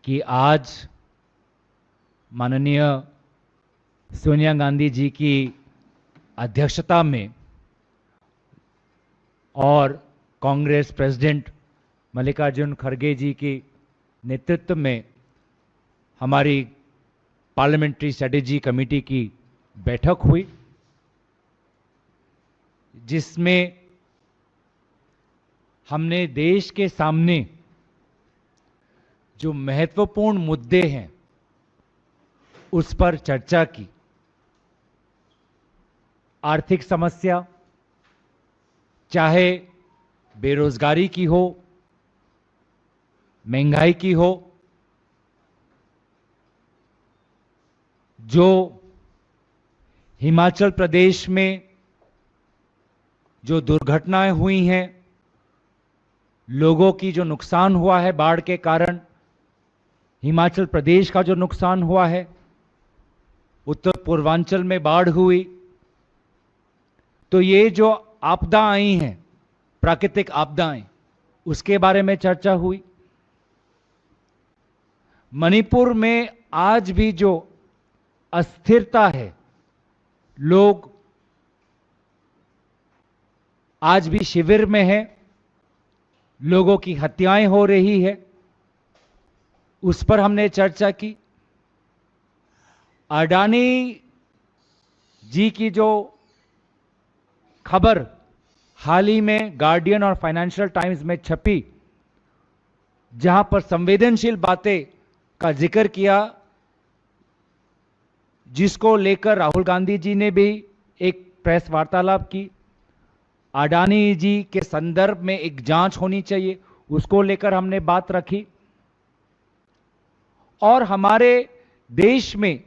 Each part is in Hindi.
कि आज माननीय सोनिया गांधी जी की अध्यक्षता में और कांग्रेस प्रेसिडेंट मल्लिकार्जुन खड़गे जी की नेतृत्व में हमारी पार्लियामेंट्री स्ट्रेटेजी कमेटी की बैठक हुई, जिसमें हमने देश के सामने जो महत्वपूर्ण मुद्दे हैं उस पर चर्चा की। आर्थिक समस्या, चाहे बेरोजगारी की हो, महंगाई की हो, जो हिमाचल प्रदेश में जो दुर्घटनाएं हुई हैं, लोगों की जो नुकसान हुआ है बाढ़ के कारण, हिमाचल प्रदेश का जो नुकसान हुआ है, उत्तर पूर्वांचल में बाढ़ हुई, तो ये जो आपदा आई हैं, प्राकृतिक आपदाएं, उसके बारे में चर्चा हुई। मणिपुर में आज भी जो अस्थिरता है, लोग आज भी शिविर में हैं, लोगों की हत्याएं हो रही है, उस पर हमने चर्चा की। अडानी जी की जो खबर हाल ही में गार्डियन और फाइनेंशियल टाइम्स में छपी, जहां पर संवेदनशील बातें का जिक्र किया, जिसको लेकर राहुल गांधी जी ने भी एक प्रेस वार्तालाप की। अडानी जी के संदर्भ में एक जांच होनी चाहिए, उसको लेकर हमने बात रखी। और हमारे देश में,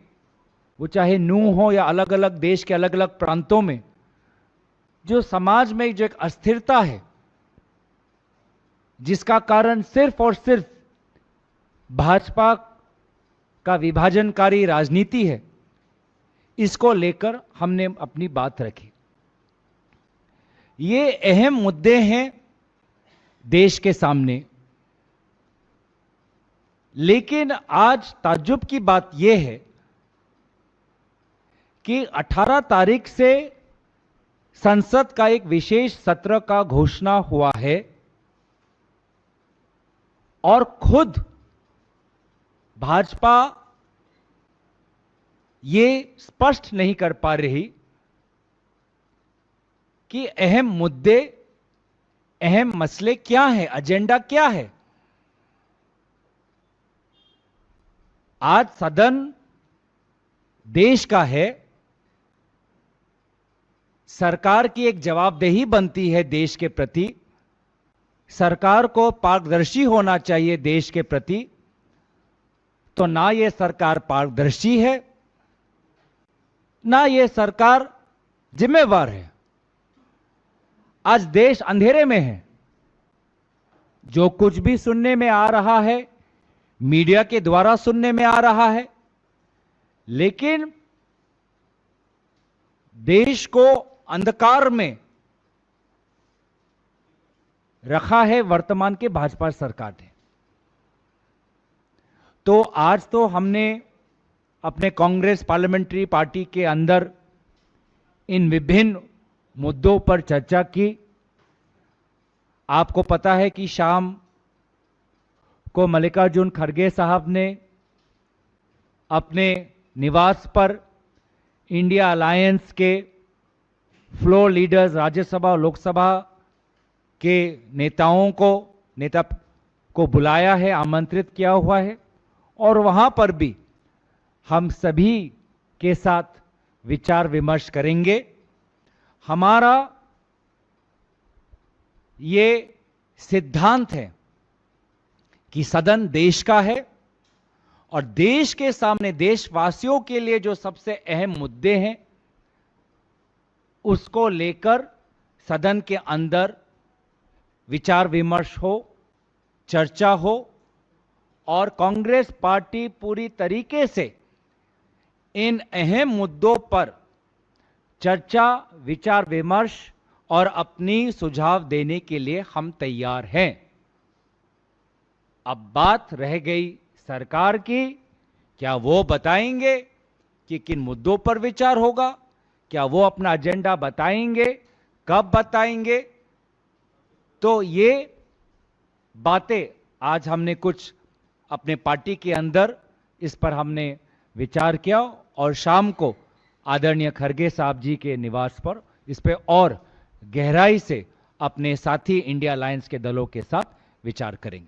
वो चाहे नूह हो या अलग अलग देश के अलग अलग प्रांतों में, जो समाज में जो एक अस्थिरता है, जिसका कारण सिर्फ और सिर्फ भाजपा का विभाजनकारी राजनीति है, इसको लेकर हमने अपनी बात रखी। ये अहम मुद्दे हैं देश के सामने, लेकिन आज ताज्जुब की बात यह है कि 18 तारीख से संसद का एक विशेष सत्र का घोषणा हुआ है और खुद भाजपा ये स्पष्ट नहीं कर पा रही कि अहम मुद्दे, अहम मसले क्या है, एजेंडा क्या है। आज सदन देश का है, सरकार की एक जवाबदेही बनती है देश के प्रति, सरकार को पारदर्शी होना चाहिए देश के प्रति। तो ना ये सरकार पारदर्शी है, ना ये सरकार जिम्मेवार है। आज देश अंधेरे में है। जो कुछ भी सुनने में आ रहा है, मीडिया के द्वारा सुनने में आ रहा है, लेकिन देश को अंधकार में रखा है वर्तमान के भाजपा सरकार ने। तो आज तो हमने अपने कांग्रेस पार्लियामेंट्री पार्टी के अंदर इन विभिन्न मुद्दों पर चर्चा की। आपको पता है कि शाम को मल्लिकार्जुन खड़गे साहब ने अपने निवास पर इंडिया अलायंस के फ्लोर लीडर्स, राज्यसभा और लोकसभा के नेता को बुलाया है, आमंत्रित किया हुआ है, और वहां पर भी हम सभी के साथ विचार विमर्श करेंगे। हमारा ये सिद्धांत है कि सदन देश का है और देश के सामने, देशवासियों के लिए जो सबसे अहम मुद्दे हैं, उसको लेकर सदन के अंदर विचार विमर्श हो, चर्चा हो, और कांग्रेस पार्टी पूरी तरीके से इन अहम मुद्दों पर चर्चा, विचार विमर्श और अपनी सुझाव देने के लिए हम तैयार हैं। अब बात रह गई सरकार की, क्या वो बताएंगे कि किन मुद्दों पर विचार होगा? क्या वो अपना एजेंडा बताएंगे? कब बताएंगे? तो ये बातें आज हमने कुछ अपने पार्टी के अंदर इस पर हमने विचार किया और शाम को आदरणीय खरगे साहब जी के निवास पर इस पे और गहराई से अपने साथी इंडिया अलायंस के दलों के साथ विचार करेंगे।